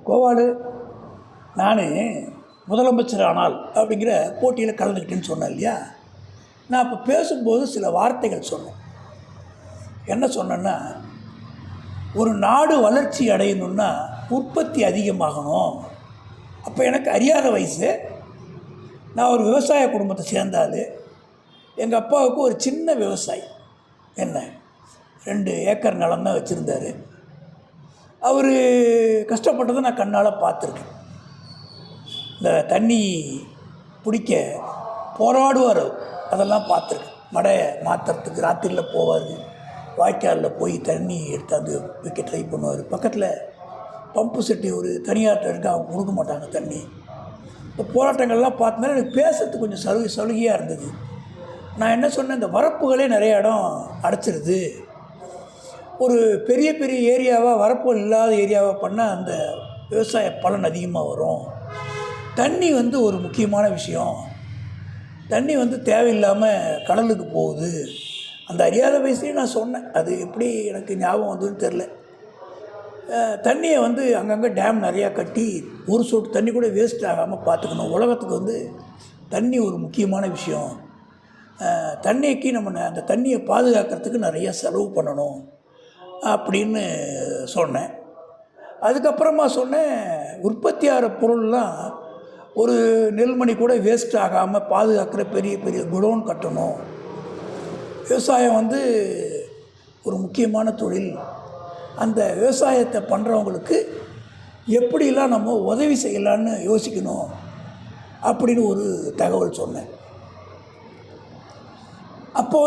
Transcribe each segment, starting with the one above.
கோவாலு, நான் முதலமைச்சர் ஆனால் அப்படிங்கிற போட்டியில் கலந்துக்கிட்டேன்னு சொன்னேன் இல்லையா? நான் அப்போ பேசும்போது சில வார்த்தைகள் சொன்னேன். என்ன சொன்னேன்னா, ஒரு நாடு வளர்ச்சி அடையணுன்னா உற்பத்தி அதிகமாகணும். அப்போ எனக்கு அறியாத வயசு, நான் ஒரு விவசாய குடும்பத்தை சேர்ந்தால். எங்கள் அப்பாவுக்கு ஒரு சின்ன விவசாயி, என்ன 2 ஏக்கர் நிலம் தான் வச்சுருந்தார். அவர் கஷ்டப்பட்டதை நான் கண்ணால் பார்த்துருக்கேன். இந்த தண்ணி பிடிக்க போராடுவார், அதெல்லாம் பார்த்துருக்கேன். மடை மாற்றுறதுக்கு ராத்திரியில் போவார், வாய்க்காலில் போய் தண்ணி எடுத்தாந்து வைக்க ட்ரை பண்ணுவார். பக்கத்தில் பம்பு செட்டி ஒரு தனியார்ட்ட இருக்க, அவங்க கொடுக்க மாட்டாங்க தண்ணி. இந்த போராட்டங்கள்லாம் பார்த்தனால எனக்கு பேசுறதுக்கு கொஞ்சம் சலுகையாக இருந்தது. நான் என்ன சொன்னேன், இந்த வரப்புகளே நிறைய இடம் அடைச்சிருது, ஒரு பெரிய பெரிய ஏரியாவாக வரப்புகள் இல்லாத ஏரியாவாக பண்ணால் அந்த விவசாய பலன் அதிகமாக வரும். தண்ணி ஒரு முக்கியமான விஷயம், தண்ணி தேவையில்லாமல் கடலுக்கு போகுது. அந்த அறியாத வயசுலேயும் நான் சொன்னேன். அது எப்படி எனக்கு ஞாபகம் வந்ததுன்னு தெரில. தண்ணியை அங்கங்கே டேம் நிறையா கட்டி ஒரு சொட்டு தண்ணி கூட வேஸ்ட் ஆகாமல் பார்த்துக்கணும். உலகத்துக்கு தண்ணி ஒரு முக்கியமான விஷயம். தண்ணிக்கு நம்ம அந்த தண்ணியை பாதுகாக்கிறதுக்கு நிறைய செலவு பண்ணணும் அப்படின்னு சொன்னேன். அதுக்கப்புறமா சொன்னேன், உற்பத்தி ஆகிற பொருள்லாம் ஒரு நெல்மணி கூட வேஸ்ட் ஆகாமல் பாதுகாக்கிற பெரிய பெரிய குடோன் கட்டணும். விவசாயம் ஒரு முக்கியமான தொழில். அந்த விவசாயத்தை பண்ணுறவங்களுக்கு எப்படிலாம் நம்ம உதவி செய்யலான்னு யோசிக்கணும் அப்படின்னு ஒரு தகவல் சொன்னேன். அப்போ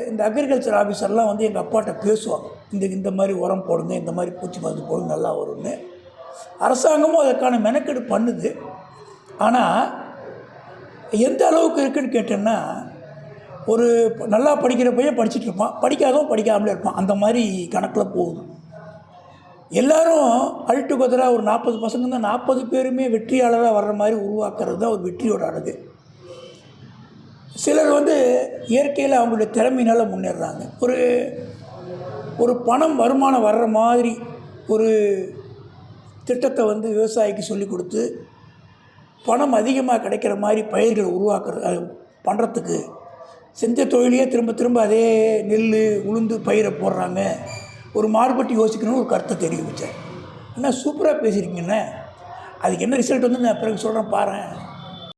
இந்த அக்ரிகல்ச்சர் ஆஃபீஸர்லாம் எங்கள் அப்பாட்ட பேசுவாங்க, இந்த மாதிரி உரம் போடுங்க, இந்த மாதிரி பூச்சி மருந்து போடுங்க, நல்லா வரும்னு. அரசாங்கமும் அதற்கான மெனக்கெடு பண்ணுது. ஆனால் எந்த அளவுக்கு இருக்குதுன்னு கேட்டேன்னா, ஒரு நல்லா படிக்கிற பையன் படிச்சுட்டு இருப்பான், படிக்காதவன் படிக்காமலே இருப்பான், அந்த மாதிரி கணக்கில் போகுது. எல்லோரும் அல்டுகதராக ஒரு 40 பசங்க தான் 40 பேருமே வெற்றியாளராக வர்ற மாதிரி உருவாக்குறது தான் ஒரு வெற்றியோட அழகு. சிலர் இயற்கையில் அவங்களுடைய திறமையினால் முன்னேறுறாங்க. ஒரு பணம் வருமானம் வர்ற மாதிரி ஒரு திட்டத்தை விவசாயிக்கு சொல்லி கொடுத்து பணம் அதிகமாக கிடைக்கிற மாதிரி பயிர்கள் உருவாக்குறது பண்ணுறதுக்கு செஞ்ச தொழிலையே திரும்ப திரும்ப அதே நெல் உளுந்து பயிரை போடுறாங்க. ஒரு மாறுபட்டு யோசிக்கணும்னு ஒரு கருத்தை தெரிவித்தேன். என்ன சூப்பராக பேசியிருக்கீங்கண்ணே, அதுக்கு என்ன ரிசல்ட் நான் பிறகு சொல்கிறேன் பாருங்கள்.